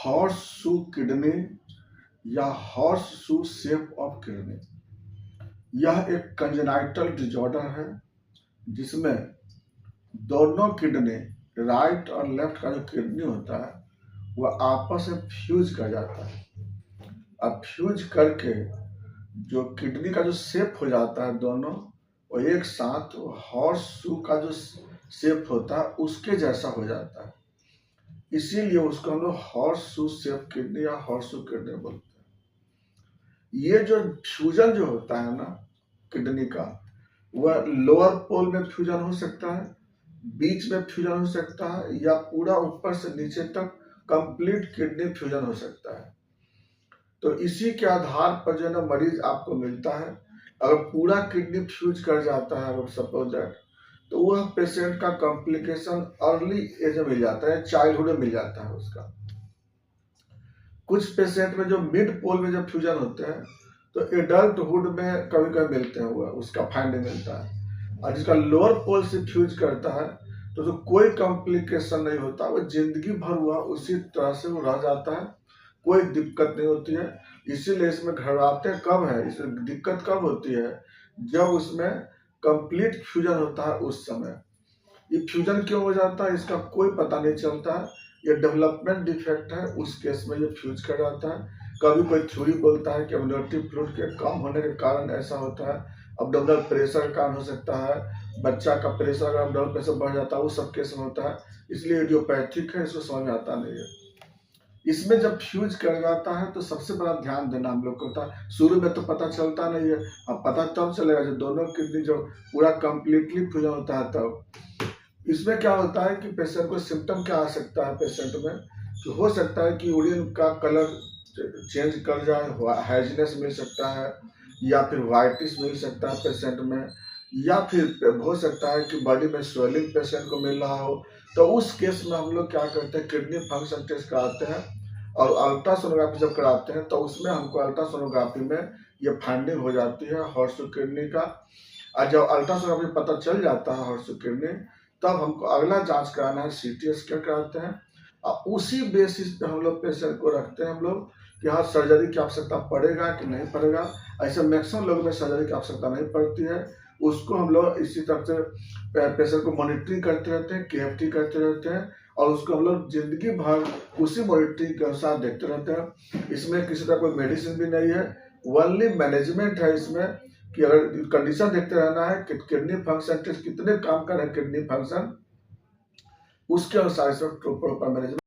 Horse shoe kidney या horse shoe shape of kidney, यह एक कंजेनाइटल डिजॉर्डर है जिसमें दोनों किडनी, राइट और लेफ्ट का जो किडनी होता है वह आपस में फ्यूज कर जाता है। अब फ्यूज करके जो किडनी का जो शेप हो जाता है दोनों, वो एक साथ हॉर्स शू का जो शेप होता है उसके जैसा हो जाता है। इसीलिए उसको हम लोग हॉर्स शू शेप किडनी या हॉर्स शू किडनी बोलते हैं। ये जो फ्यूजन जो होता है ना किडनी का, वह लोअर पोल में फ्यूजन हो सकता है, बीच में फ्यूजन हो सकता है, या पूरा ऊपर से नीचे तक कंप्लीट किडनी फ्यूजन हो सकता है। तो इसी के आधार पर जो है ना मरीज आपको मिलता है। अगर पूरा किडनी फ्यूज कर जाता है सपोज दैट, तो वह पेशेंट का कॉम्प्लिकेशन अर्ली एज में मिल जाता है, चाइल्डहुड में मिल जाता है उसका। कुछ पेशेंट में जो मिड पोल में जब फ्यूजन होते हैं तो एडल्टहुड में कभी कभी मिलते हैं, हुआ उसका फाइंडिंग मिलता है। और जिसका लोअर पोल से फ्यूज करता है तो कोई कॉम्प्लिकेशन नहीं होता, वो जिंदगी भर हुआ उसी तरह से वो रह जाता है, कोई दिक्कत नहीं होती है। इसीलिए इसमें घबराते कब है, इसमें दिक्कत कब होती है, जब उसमें कंप्लीट फ्यूजन होता है उस समय। ये फ्यूजन क्यों हो जाता है इसका कोई पता नहीं चलता है, ये डेवलपमेंट डिफेक्ट है, उस केस में ये फ्यूज कर जाता है। कभी कोई थ्योरी बोलता है कि अम्नियोटिक फ्लूइड के कम होने के कारण ऐसा होता है, अब्डोमिनल प्रेशर का कारण हो सकता है, बच्चा का प्रेशर अगर अब्डोमिनल प्रेशर बढ़ जाता है वो सब केस में होता है। इसलिए इडियोपैथिक है, इसको समझ में आता नहीं है। इसमें जब फ्यूज कर जाता है तो सबसे बड़ा ध्यान देना हम लोग को होता है। शुरू में तो पता चलता नहीं है, अब पता तब चलेगा जब दोनों किडनी जो पूरा कंप्लीटली फ्यूजन होता है तब। इसमें क्या होता है कि पेशेंट को सिम्टम क्या आ सकता है पेशेंट में, कि हो सकता है कि यूरिन का कलर चेंज कर जाए, हैजीनेस मिल सकता है, या फिर वाइटिस मिल सकता है पेशेंट में, या फिर हो सकता है कि बॉडी में स्वेलिंग पेशेंट को मिल रहा हो। तो उस केस में हम लोग क्या करते हैं, किडनी फंक्शन टेस्ट कराते हैं, और अल्ट्रासोनोग्राफी जब कराते हैं तो उसमें हमको अल्ट्रासोनोग्राफी में ये फाइंडिंग हो जाती है हॉर्स शू किडनी का। और जब अल्ट्रासोनोग्राफी पता चल जाता है हॉर्स शू किडनी, तब हमको अगला जांच कराना है, सीटी स्कैन कराते हैं, और उसी बेसिस पे हम लोग पेशेंट को रखते हैं हम लोग कि हाँ सर्जरी की आवश्यकता पड़ेगा कि नहीं पड़ेगा। ऐसे मैक्सिमम लोगों में सर्जरी की आवश्यकता नहीं पड़ती है, उसको हम लोग इसी तरह से पेशेंट को मॉनिटरिंग करते रहते हैं, केएफटी करते रहते हैं, और उसको हम लोग जिंदगी भर उसी मॉनिटरिंग के अनुसार देखते रहते हैं। इसमें किसी तरह कोई मेडिसिन भी नहीं है, ओनली मैनेजमेंट है इसमें, कि अगर कंडीशन देखते रहना है कि किडनी फंक्शन टेस्ट कितने काम कर रहे हैं, किडनी फंक्शन उसके अनुसार इसमें प्रॉपर मैनेजमेंट